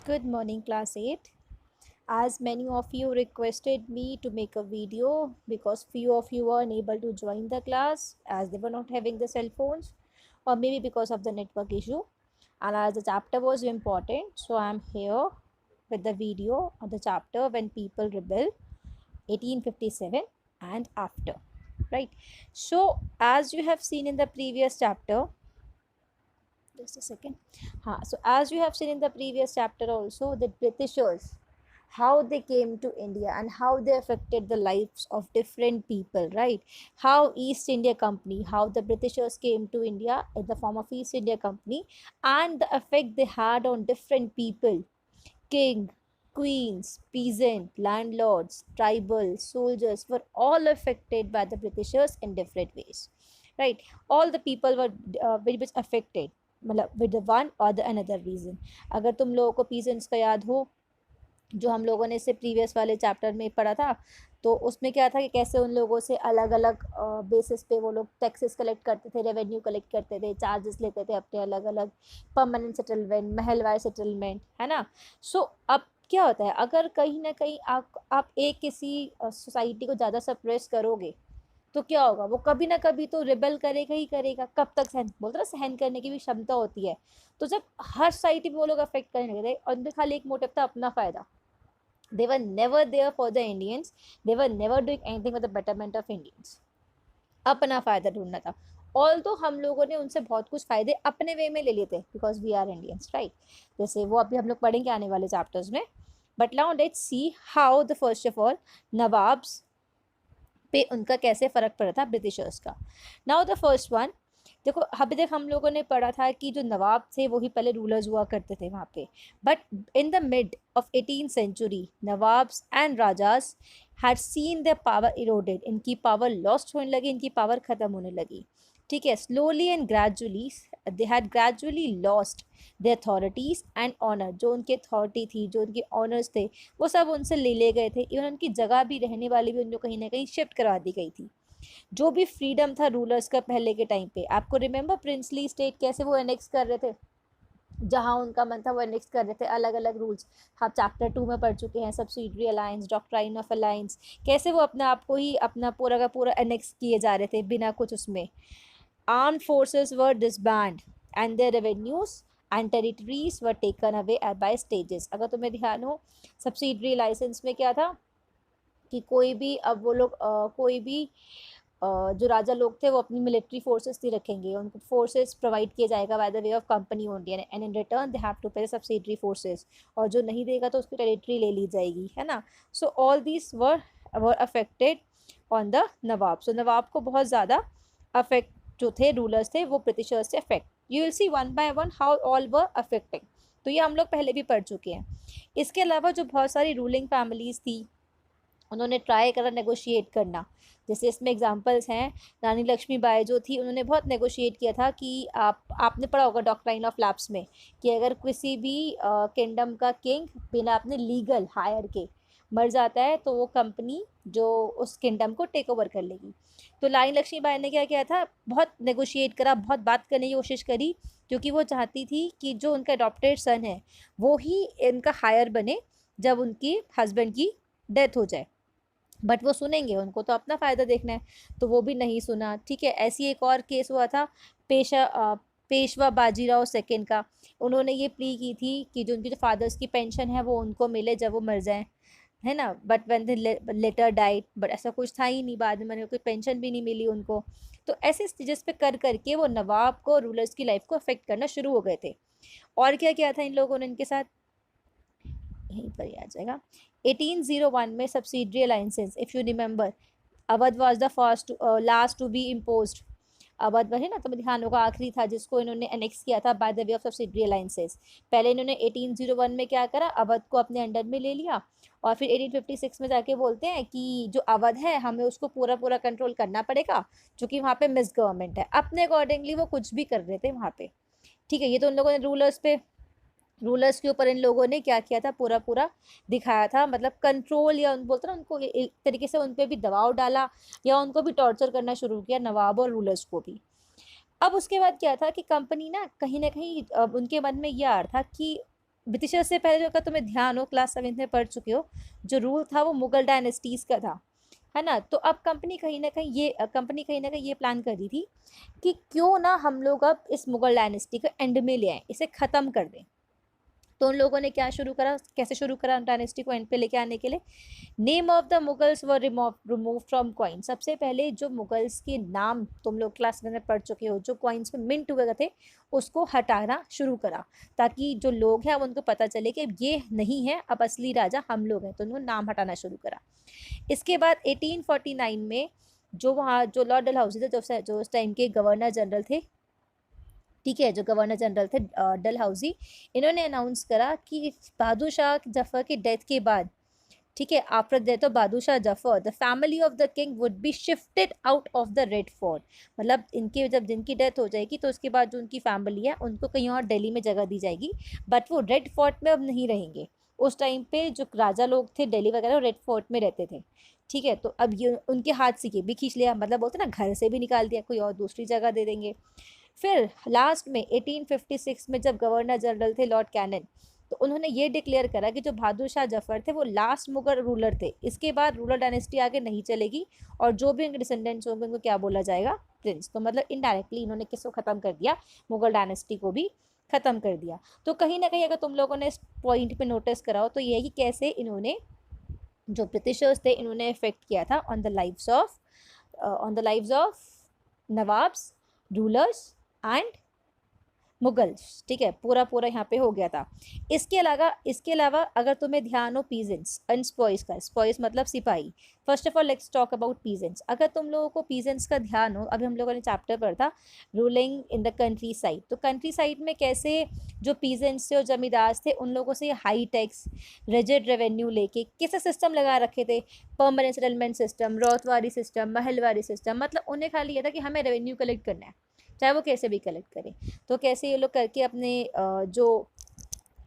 Good morning, class 8. As many of you requested me to make a video because few of you were unable to join the class as they were not having the cell phones or maybe because of the network issue, and as the chapter was important, so I am here with the video of the chapter When People Rebel 1857 and After. Right. So as you have seen in the previous chapter, just a second. So as you have seen in the previous chapter also, the Britishers, how they came to India and how they affected the lives of different people, right? How East India Company, how the Britishers came to India in the form of East India Company, and the effect they had on different people, king, queens, peasant, landlords, tribal, soldiers were all affected by the Britishers in different ways, right? All the people were very much affected, मतलब with the one or the another reason. अगर तुम लोगों को peasants का याद हो, जो हम लोगों ने इससे प्रीवियस वाले चैप्टर में पढ़ा था, तो उसमें क्या था कि कैसे उन लोगों से अलग अलग बेसिस पे वो लोग टैक्सेस कलेक्ट करते थे, रेवेन्यू कलेक्ट करते थे, चार्जेस लेते थे अपने अलग अलग, परमानेंट सेटलमेंट, महलवार सेटलमेंट, है ना। सो अब क्या होता है, अगर कहीं ना कहीं आप एक किसी सोसाइटी को ज़्यादा सप्रेस करोगे तो क्या होगा, वो कभी ना कभी तो रिबेल करेगा ही करेगा। कब तक सहन, बोलते ना सहन करने की भी क्षमता होती है। तो जब हर सोसाइटी पे वो लोग अफेक्ट करने लगे थे और उनका खाली एक मोटिव था, अपना फ़ायदा। They were never there for the Indians. They were never doing anything for the betterment of Indians. अपना फ़ायदा ढूंढना था। ऑल तो हम लोगों ने उनसे बहुत कुछ फ़ायदे अपने वे में ले लिए थे because we are Indians, right. जैसे वो अभी हम लोग पढ़ेंगे आने वाले चैप्टर्स में। But now let's see how the first of all nawabs पे उनका कैसे फ़र्क पड़ा था ब्रिटिशर्स का। नाउ द फर्स्ट वन, देखो अभी तक हम लोगों ने पढ़ा था कि जो नवाब थे वही पहले रूलर्स हुआ करते थे वहाँ पे। But in the mid of 18th century nawabs and rajas had seen the power eroded, इनकी पावर लॉस्ट होने लगी, इनकी पावर ख़त्म होने लगी। ठीक है, slowly and gradually they had gradually lost the authorities and honour, जो उनकी अथॉरिटी थी, जो उनके ऑनर्स थे, वो सब उनसे ले गए थे। इवन उनकी जगह भी, रहने वाली भी उनको कहीं ना कहीं शिफ्ट करवा दी गई थी। जो भी फ्रीडम था रूलर्स का पहले के टाइम पे, आपको रिमेंबर प्रिंसली स्टेट कैसे वो एनेक्स कर रहे थे, जहाँ उनका मन था वो एनेक्स कर रहे थे, अलग अलग रूल्स। हम चैप्टर 2 में पढ़ चुके हैं, subsidiary alliance, doctrine of alliance, कैसे वो अपने आप को ही अपना पूरा का पूरा एनेक्स किए जा रहे थे बिना कुछ उसमें। Armed forces were disband and their revenues and territories were taken away by stages. अगर तुम्हें ध्यान हो, सब्सिडरी लाइसेंस में क्या था कि कोई भी, अब वो लोग कोई भी जो राजा लोग थे वो अपनी मिलिट्री फोर्सेस नहीं रखेंगे, उनको फोर्सेस प्रोवाइड किया जाएगा by the way of company only, and in return they have to pay subsidiary forces, और जो नहीं देगा तो उसकी टेरिटरी ले ली जाएगी, है ना। So all these were affected on the nawab. सो नवाब को बहुत ज़्यादा अफेक्ट, जो थे रूलर्स थे वो ब्रिटिशर्स से affect. You will see one by one how all were affecting. तो ये हम लोग पहले भी पढ़ चुके हैं। इसके अलावा जो बहुत सारी रूलिंग फैमिलीज थी, उन्होंने ट्राई करा नेगोशिएट करना। जैसे इसमें एग्जांपल्स हैं, रानी लक्ष्मीबाई जो थी, उन्होंने बहुत नेगोशिएट किया था कि आपने पढ़ा होगा डॉक्ट्राइन ऑफ लैप्स में कि अगर किसी भी किंगडम का किंग बिना अपने लीगल हायर के मर जाता है तो वो कंपनी जो उस किंगडम को टेक ओवर कर लेगी। तो रानी लक्ष्मीबाई ने क्या किया था, बहुत नेगोशिएट करा, बहुत बात करने की कोशिश करी, क्योंकि वो चाहती थी कि जो उनका अडॉप्टेड सन है वो ही इनका हायर बने जब उनकी हस्बैंड की डेथ हो जाए। बट वो सुनेंगे, उनको तो अपना फ़ायदा देखना है, तो वो भी नहीं सुना। ठीक है, ऐसी एक और केस हुआ था पेशवा बाजीराव सेकंड का। उन्होंने ये प्ली की थी कि जो उनकी जो फादर्स की पेंशन है वो उनको मिले जब वो मर जाएं, है ना। But when they letter diet, but ऐसा कुछ था ही नहीं, बाद में मैंने कोई पेंशन भी नहीं मिली उनको। तो ऐसे स्टेजेस पे कर करके वो नवाब को, रूलर्स की लाइफ को अफेक्ट करना शुरू हो गए थे। और क्या किया था इन लोगों ने इनके साथ, यहीं पर ही आ जाएगा। 1801 में subsidiary alliances, if you remember, Awadh was the first last to be imposed. Awadh है ना, तो ध्यान होगा आखिरी था जिसको इन्होंने एनेक्स किया था bye the way of subsidiary alliances. पहले इन्होंने 1801 में क्या करा, अवध को अपने अंडर में ले लिया, और फिर 1856 में जाके बोलते हैं कि जो अवध है हमें उसको पूरा पूरा कंट्रोल करना पड़ेगा, क्योंकि वहाँ पे मिस गवर्नमेंट है। अपने अकॉर्डिंगली वो कुछ भी कर रहे थे वहाँ पे। ठीक है, ये तो उन लोगों ने रूलर्स के ऊपर इन लोगों ने क्या किया था, पूरा पूरा दिखाया था, मतलब कंट्रोल, या उन बोलते ना उनको एक तरीके से उन पर भी दबाव डाला, या उनको भी टॉर्चर करना शुरू किया, नवाब और रूलर्स को भी। अब उसके बाद क्या था कि कंपनी ना कहीं उनके मन में ये आ रहा था कि ब्रिटिशर्स से पहले जो, अगर तुम्हें ध्यान हो, क्लास 7th में पढ़ चुके हो, जो रूल था वो मुगल डायनेस्टीज का था, है ना। तो अब कंपनी कहीं ना कहीं ये प्लान कर रही थी कि क्यों ना हम लोग अब इस मुगल डायनेस्टी को एंड में ले आए, इसे ख़त्म कर दें। तो उन लोगों ने क्या शुरू करा, कैसे शुरू करा डायनेस्टी को एंड पे लेके आने के लिए? Name of the Mughals were remove from coin. सबसे पहले जो मुगल्स के नाम तुम लोग क्लास में पढ़ चुके हो, जो कॉइन्स में मिंट हुए थे, उसको हटाना शुरू करा, ताकि जो लोग हैं उनको पता चले कि ये नहीं है, अब असली राजा हम लोग हैं। तो उन्होंने नाम हटाना शुरू करा। इसके बाद 1849 में जो वहाँ जो लॉर्ड डलहौजी थे, जो उस टाइम के गवर्नर जनरल थे, ठीक है, जो गवर्नर जनरल थे डलहौजी, इन्होंने अनाउंस करा कि बहादुर शाह जफर की डेथ के बाद, ठीक है, after death of Bahadur Shah Zafar, the family of the king would be shifted out of the red fort. मतलब इनके जब जिनकी डेथ हो जाएगी तो उसके बाद जो उनकी फैमिली है उनको कहीं और दिल्ली में जगह दी जाएगी, बट वो रेड फोर्ट में अब नहीं रहेंगे। उस टाइम पे जो राजा लोग थे दिल्ली वगैरह, रेड फोर्ट में रहते थे, ठीक है। तो अब ये उनके हाथ से ये भी खींच लिया, मतलब बोलते ना, घर से भी निकाल दिया, कोई और दूसरी जगह दे देंगे। फिर लास्ट में 1856 में जब गवर्नर जनरल थे लॉर्ड कैनन, तो उन्होंने ये डिक्लेयर करा कि जो बहादुर शाह जफर थे वो लास्ट मुगल रूलर थे, इसके बाद रूलर डायनेस्टी आगे नहीं चलेगी, और जो भी उनके डिसेंडेंट्स होंगे उनको क्या बोला जाएगा, प्रिंस। तो मतलब इनडायरेक्टली इन्होंने किसको ख़त्म कर दिया, मुगल डायनेस्टी को भी ख़त्म कर दिया। तो कहीं ना कहीं अगर तुम लोगों ने इस पॉइंट पे नोटिस करा हो तो ये है कि कैसे इन्होंने, जो ब्रिटिशर्स थे, इन्होंने इफेक्ट किया था on the lives of nawabs, rulers and Mughals, ठीक है, पूरा पूरा यहाँ पे हो गया था। इसके अलावा अगर तुम्हें ध्यान हो पीजेंट्स एंड स्पॉइस का, स्पॉइस मतलब सिपाही। First of all let's talk about peasants. अगर तुम लोगों को पीजेंट्स का ध्यान हो, अभी हम लोगों ने चैप्टर पढ़ा था ruling in the country side, तो कंट्री साइड में कैसे जो पीजेंट्स थे और जमींदार थे उन लोगों से हाई टैक्स, रिजिड रेवेन्यू लेके कैसे सिस्टम लगा रखे थे, permanent settlement system, ryotwari system, mahalwari system. मतलब उन्हें खाली ये था कि हमें रेवेन्यू कलेक्ट करना है, चाहे वो कैसे भी कलेक्ट करें। तो कैसे ये लोग करके अपने जो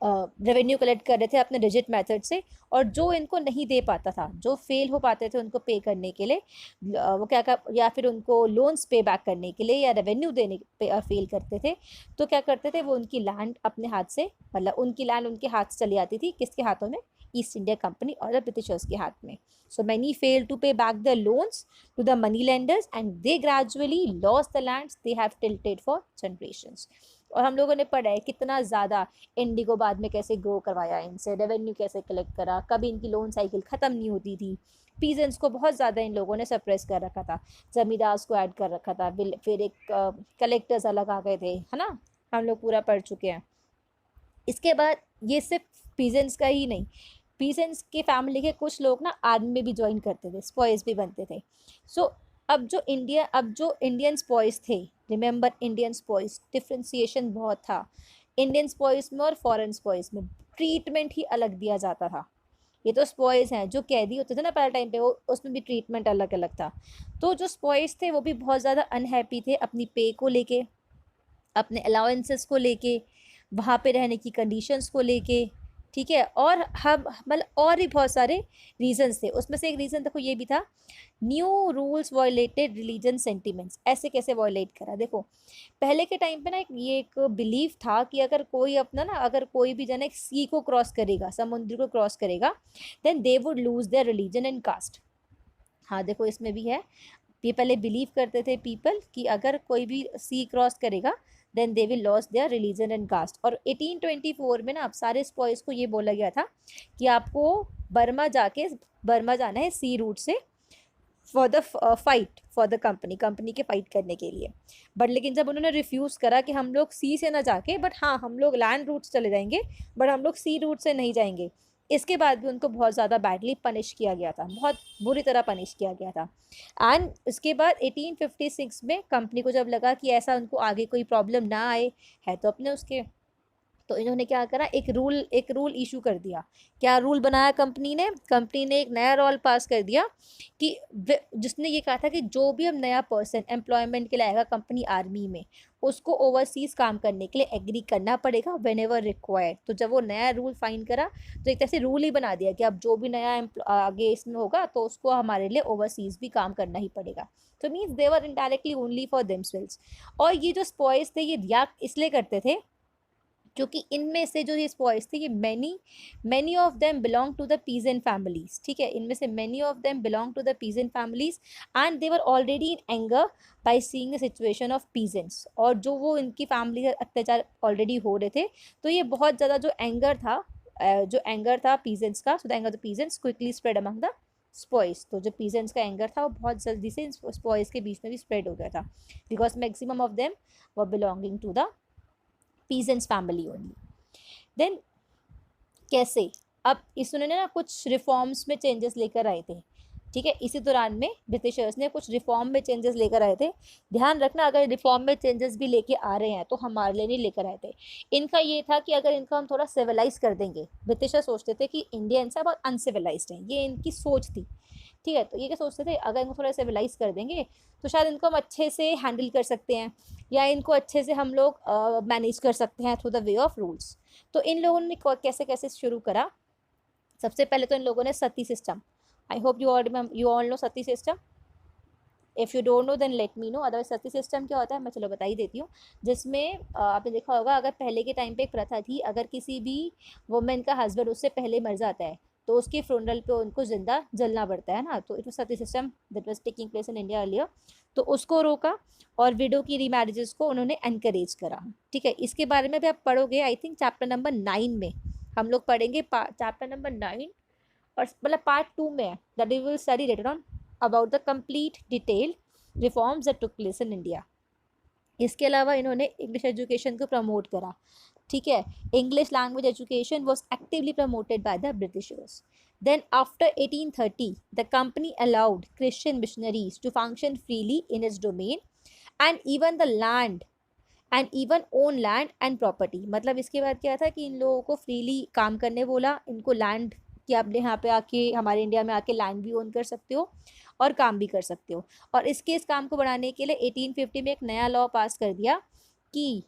रेवेन्यू कलेक्ट कर रहे थे अपने रिजिड मेथड से, और जो इनको नहीं दे पाता था, जो फेल हो पाते थे उनको पे करने के लिए, वो क्या कर, या फिर उनको लोन्स पे बैक करने के लिए या रेवेन्यू देने पे फेल करते थे, तो क्या करते थे, वो उनकी लैंड अपने हाथ से, मतलब उनकी लैंड उनके हाथ से चली जाती थी, किसके हाथों में, ईस्ट इंडिया कंपनी और द ब्रिटिशर्स के हाथ में। सो मैनी फेल टू पे back the loans to the money lenders and they gradually lost the lands they have tilted for generations। और हम लोगों ने पढ़ा है कितना ज़्यादा इंडिगो बाद में कैसे ग्रो करवाया, इनसे रेवेन्यू कैसे कलेक्ट करा, कभी इनकी लोन साइकिल ख़त्म नहीं होती थी, पीजेंट्स को बहुत ज़्यादा इन लोगों ने सप्रेस कर रखा था, जमींदार्स को ऐड कर रखा था, फिर एक कलेक्टर्स अलग आ गए थे, है ना, हम लोग पूरा पढ़ चुके हैं। इसके बाद ये सिर्फ पीजेंट्स का ही नहीं, पीजेंट्स के फैमिली के कुछ लोग ना आर्मी में भी ज्वाइन करते थे, स्पॉइस भी बनते थे। सो अब जो इंडियन स्पॉइस थे, रिमेंबर इंडियन स्पॉइस, डिफ्रेंसिएशन बहुत था इंडियन स्पॉइस में और फॉरेन स्पॉइस में, ट्रीटमेंट ही अलग दिया जाता था। ये तो स्पॉइस हैं, जो कैदी होते थे ना पहले टाइम पे, वो उसमें भी ट्रीटमेंट अलग अलग था। तो जो स्पॉइस थे वो भी बहुत ज़्यादा अनहैप्पी थे अपनी पे को लेके, अपने अलाउंसेस को लेके, वहाँ पे रहने की कंडीशंस को लेके, ठीक है। और हम मतलब और भी बहुत सारे रीजंस थे, उसमें से एक रीज़न देखो ये भी था, new rules violated religion sentiments. ऐसे कैसे वायलेट करा, देखो पहले के टाइम पे ना ये एक बिलीफ था कि अगर कोई भी जन एक सी को क्रॉस करेगा, समुद्र को क्रॉस करेगा, then they would lose their religion and caste. हाँ देखो इसमें भी है, ये पहले बिलीव करते थे पीपल कि अगर कोई भी सी क्रॉस करेगा then they will loss their religion and caste. और 1824 में ना अब सारे स्पॉइस को ये बोला गया था कि आपको बर्मा जाना है सी रूट से, for the fight for the company के फाइट करने के लिए। बट लेकिन जब उन्होंने रिफ्यूज़ करा कि हम लोग सी से ना जाके, बट हाँ हम लोग लैंड रूट से चले जाएंगे, बट हम लोग सी रूट से नहीं जाएंगे, इसके बाद भी उनको बहुत ज़्यादा बैडली पनिश किया गया था, बहुत बुरी तरह पनिश किया गया था। एंड उसके बाद 1856 में कंपनी को जब लगा कि ऐसा उनको आगे कोई प्रॉब्लम ना आए, है तो अपने उसके, तो इन्होंने क्या करा, एक रूल इशू कर दिया। क्या रूल बनाया कंपनी ने एक नया रूल पास कर दिया कि जिसने ये कहा था कि जो भी अब नया पर्सन एम्प्लॉयमेंट के लिए आएगा कंपनी आर्मी में, उसको ओवरसीज काम करने के लिए एग्री करना पड़ेगा व्हेन एवर रिक्वायर्ड। तो जब वो नया रूल फाइन करा तो एक तरह से रूल ही बना दिया कि अब जो भी नया आगे इसमें होगा तो उसको हमारे लिए ओवरसीज भी काम करना ही पड़ेगा। तो means they were indirectly only for themselves. और ये जो स्पॉइस थे ये रिएक्ट इसलिए करते थे क्योंकि इनमें से जो ये स्पॉइस थे, ये many of them belong to the peasant families, ठीक है, इनमें से many of them belong to the peasant families and they were already in anger by seeing the situation of peasants, और जो वो इनकी फैमिली का अत्याचार ऑलरेडी हो रहे थे, तो ये बहुत ज़्यादा जो एंगर था पीजेंट्स का, so the anger of the peasants quickly spread among the sepoys. तो जो पीजेंट्स का एंगर था वो बहुत जल्दी से स्पॉइस के बीच में भी स्प्रेड हो गया था, because maximum of them were belonging to the peasants family only. Then कैसे, अब इस उन्होंने ना कुछ रिफॉर्म्स में चेंजेस लेकर आए थे, ठीक है, इसी दौरान में ब्रिटिशर्स ने कुछ रिफॉर्म में चेंजेस लेकर आए थे। ध्यान रखना, अगर रिफॉर्म में चेंजेस भी लेके आ रहे हैं तो हमारे लिए नहीं लेकर आए थे। इनका ये था कि अगर इनको हम थोड़ा सिविलाइज कर देंगे, ब्रिटिशर सोचते थे कि इंडियंस है बहुत अनसिविलाइज्ड हैं, ये इनकी सोच थी, ठीक है, तो ये क्या सोचते थे, अगर इनको थोड़ा सिविलाइज कर देंगे तो शायद इनको हम अच्छे से हैंडल कर सकते हैं, या इनको अच्छे से हम लोग मैनेज कर सकते हैं through the way of rules. तो इन लोगों ने कैसे कैसे शुरू करा। सबसे पहले तो इन लोगों ने sati system, I hope you all know sati system. If you don't know then let me know, otherwise sati system क्या होता है मैं चलो बता ही देती हूँ। जिसमें आपने देखा होगा, अगर पहले के टाइम पे एक प्रथा थी, अगर किसी भी वुमेन का हस्बैंड उससे पहले मर जाता है तो उसके फ्यूनरल पे उनको जिंदा जलना पड़ता है ना, तो it was Sati system that was taking place in India earlier. तो उसको रोका और विडो की रीमैरिजेस को उन्होंने एनकरेज करा, ठीक है। इसके बारे में भी आप पढ़ोगे, आई थिंक चैप्टर नंबर 9 में हम लोग पढ़ेंगे, चैप्टर नंबर 9, और मतलब पार्ट 2 में है, that we will study later on about the complete detail reforms that took place in India. इसके अलावा इन्होंने इंग्लिश एजुकेशन को प्रमोट करा, ठीक है, English language education was actively promoted by the Britishers. Then after 1830, the company allowed Christian missionaries to function freely in its domain and even the land and even own land and property। मतलब इसके बाद क्या था कि इन लोगों को freely काम करने बोला, इनको लैंड कि आप यहाँ पे आके हमारे इंडिया में आके लैंड भी ओन कर सकते हो और काम भी कर सकते हो। और इस काम को बढ़ाने के लिए 1850 में एक नया लॉ पास कर दिया कि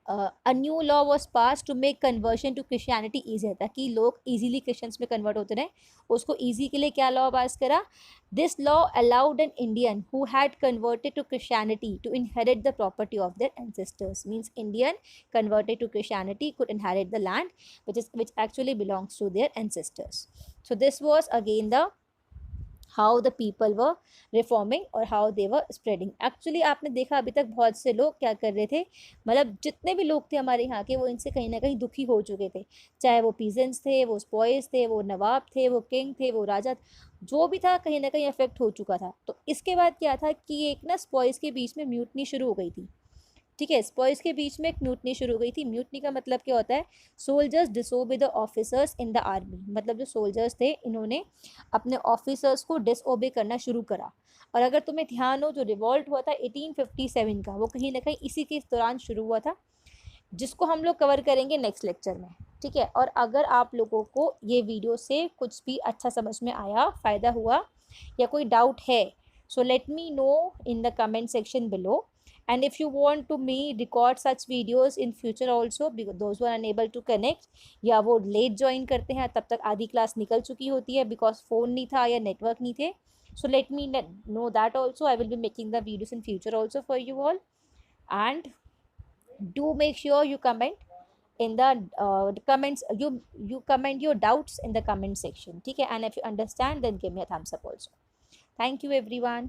a new law was pass to make conversion to Christianity easy, ताकि लोग इजीली क्रिश्चियंस में कन्वर्ट होते रहे, उसको ईजी के लिए क्या लॉ पास करा, this law allowed an Indian who had converted to Christianity to inherit the property of their ancestors. Means Indian converted to Christianity could inherit the land which actually belongs to their ancestors. So this was again the how the people were reforming और how they were spreading. Actually आपने देखा अभी तक बहुत से लोग क्या कर रहे थे, मतलब जितने भी लोग थे हमारे यहाँ के, वो इनसे कहीं ना कहीं दुखी हो चुके थे, चाहे वो पीजेंट्स थे, वो स्पॉइस थे, वो नवाब थे, वो किंग थे, वो राजा, जो भी था कहीं ना कहीं अफेक्ट हो चुका था। तो इसके बाद क्या था कि एक ना स्पॉइस के बीच में म्यूटनी शुरू हो गई थी, ठीक है, स्पॉइस के बीच में एक म्यूटनी शुरू हो गई थी। म्यूटनी का मतलब क्या होता है, soldiers disobey the officers in the army, मतलब जो सोल्जर्स थे इन्होंने अपने ऑफिसर्स को डिसओबे करना शुरू करा। और अगर तुम्हें ध्यान हो, जो रिवॉल्ट हुआ था 1857 का, वो कहीं ना कहीं इसी के दौरान शुरू हुआ था, जिसको हम लोग कवर करेंगे नेक्स्ट लेक्चर में, ठीक है। और अगर आप लोगों को ये वीडियो से कुछ भी अच्छा समझ में आया, फ़ायदा हुआ या कोई डाउट है, so let me know in the comment section below, and if you want to me record such videos in future also, because those who are unable to connect या वो लेट ज्वाइन करते हैं तब तक आधी class निकल चुकी होती है बिकॉज फ़ोन नहीं था या नेटवर्क नहीं थे, so let me know that also, I will be making the videos in future also for you all, and do make sure you comment in the comments, you comment your doubts in the comment section, ठीक है, and if you understand then give me a thumbs up also. Thank you everyone.